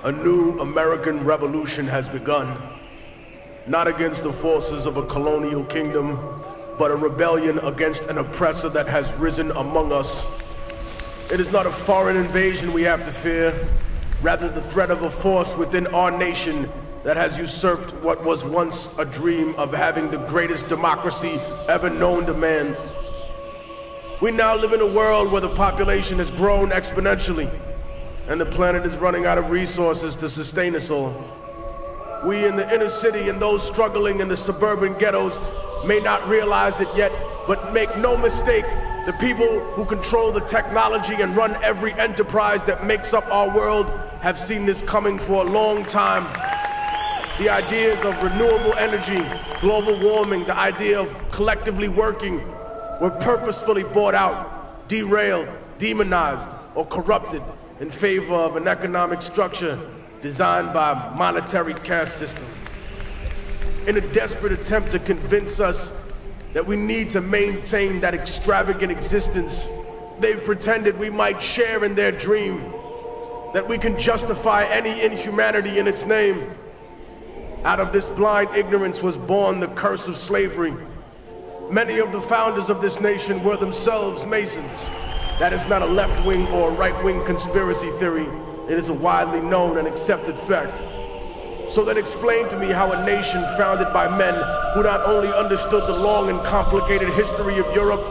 A new American revolution has begun, not against the forces of a colonial kingdom, but a rebellion against an oppressor that has risen among us. It is not a foreign invasion we have to fear, rather the threat of a force within our nation that has usurped what was once a dream of having the greatest democracy ever known to man. We now live in a world where the population has grown exponentially, and the planet is running out of resources to sustain us all. We in the inner city and those struggling in the suburban ghettos may not realize it yet, but make no mistake, the people who control the technology and run every enterprise that makes up our world have seen this coming for a long time. The ideas of renewable energy, global warming, the idea of collectively working were purposefully bought out, derailed, demonized, or corrupted in favor of an economic structure designed by a monetary caste system. In a desperate attempt to convince us that we need to maintain that extravagant existence, they've pretended we might share in their dream, that we can justify any inhumanity in its name. Out of this blind ignorance was born the curse of slavery. Many of the founders of this nation were themselves Masons. That is not a left-wing or right-wing conspiracy theory. It is a widely known and accepted fact. So then explain to me how a nation founded by men who not only understood the long and complicated history of Europe,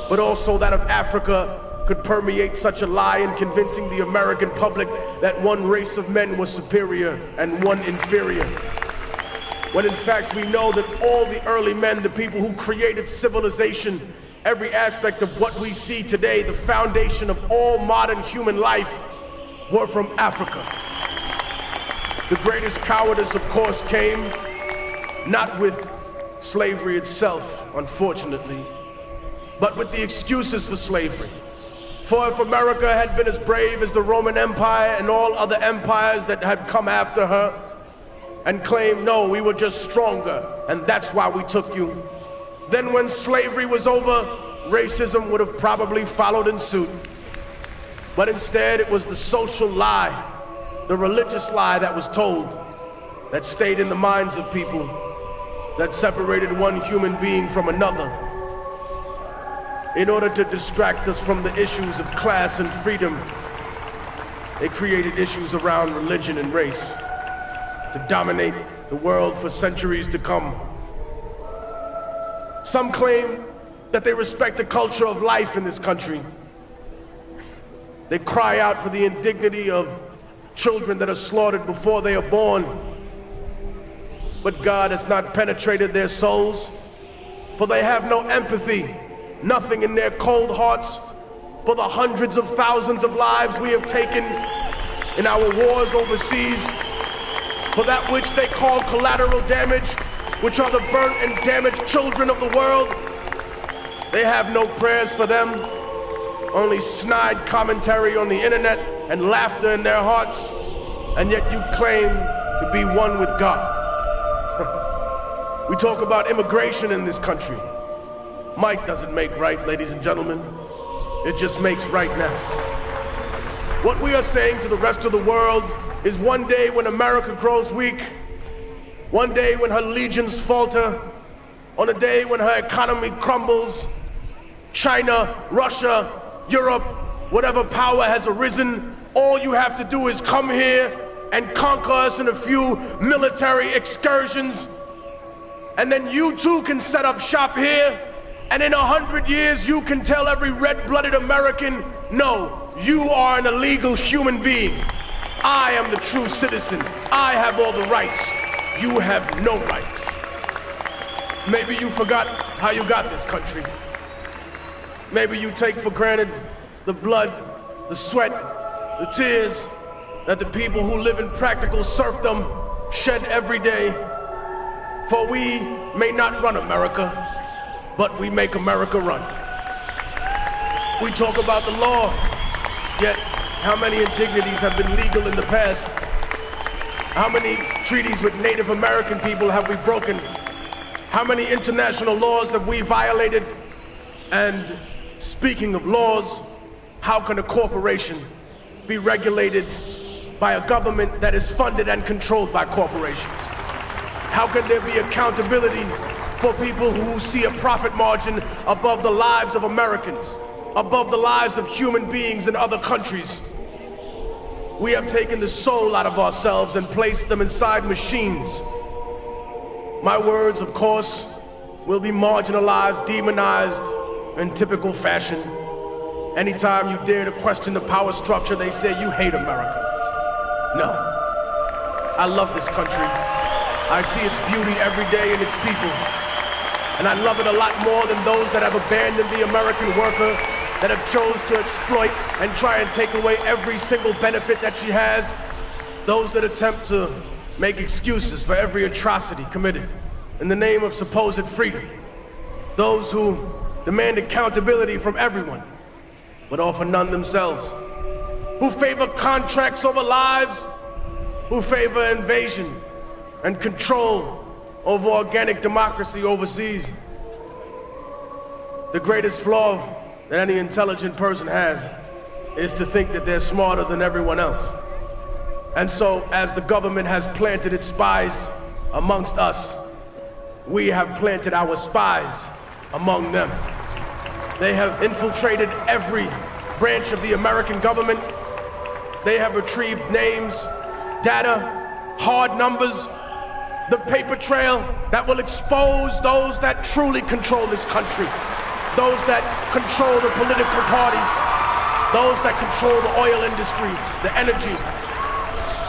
but also that of Africa, could permeate such a lie in convincing the American public that one race of men was superior and one inferior. When in fact we know that all the early men, the people who created civilization, every aspect of what we see today, the foundation of all modern human life, were from Africa. The greatest cowardice, of course, came not with slavery itself, unfortunately, but with the excuses for slavery. For if America had been as brave as the Roman Empire and all other empires that had come after her, and claimed, no, we were just stronger, and that's why we took you, then when slavery was over, racism would have probably followed in suit. But instead, it was the social lie, the religious lie that was told, that stayed in the minds of people, that separated one human being from another, in order to distract us from the issues of class and freedom. They created issues around religion and race to dominate the world for centuries to come. Some claim that they respect the culture of life in this country. They cry out for the indignity of children that are slaughtered before they are born. But God has not penetrated their souls, for they have no empathy, nothing in their cold hearts for the hundreds of thousands of lives we have taken in our wars overseas, for that which they call collateral damage, which are the burnt and damaged children of the world. They have no prayers for them, only snide commentary on the internet and laughter in their hearts, and yet you claim to be one with God. We talk about immigration in this country. Might doesn't make right, ladies and gentlemen. It just makes right now. What we are saying to the rest of the world is one day when America grows weak, one day when her legions falter, on a day when her economy crumbles, China, Russia, Europe, whatever power has arisen, all you have to do is come here and conquer us in a few military excursions, and then you too can set up shop here, and in 100 years you can tell every red-blooded American, no, you are an illegal human being. I am the true citizen. I have all the rights. You have no rights. Maybe you forgot how you got this country. Maybe you take for granted the blood, the sweat, the tears that the people who live in practical serfdom shed every day. For we may not run America, but we make America run. We talk about the law, yet how many indignities have been legal in the past? How many treaties with Native American people have we broken? How many international laws have we violated? And speaking of laws, how can a corporation be regulated by a government that is funded and controlled by corporations? How can there be accountability for people who see a profit margin above the lives of Americans, above the lives of human beings in other countries? We have taken the soul out of ourselves and placed them inside machines. My words, of course, will be marginalized, demonized in typical fashion. Anytime you dare to question the power structure, they say you hate America. No, I love this country. I see its beauty every day in its people. And I love it a lot more than those that have abandoned the American worker, that have chose to exploit and try and take away every single benefit that she has. Those that attempt to make excuses for every atrocity committed in the name of supposed freedom. Those who demand accountability from everyone, but offer none themselves. Who favor contracts over lives, who favor invasion and control over organic democracy overseas. The greatest flaw that any intelligent person has is to think that they're smarter than everyone else. And so, as the government has planted its spies amongst us, we have planted our spies among them. They have infiltrated every branch of the American government. They have retrieved names, data, hard numbers, the paper trail that will expose those that truly control this country, those that control the political parties, those that control the oil industry, the energy,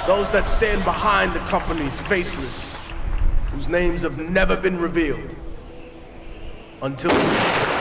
those that stand behind the companies faceless, whose names have never been revealed until today.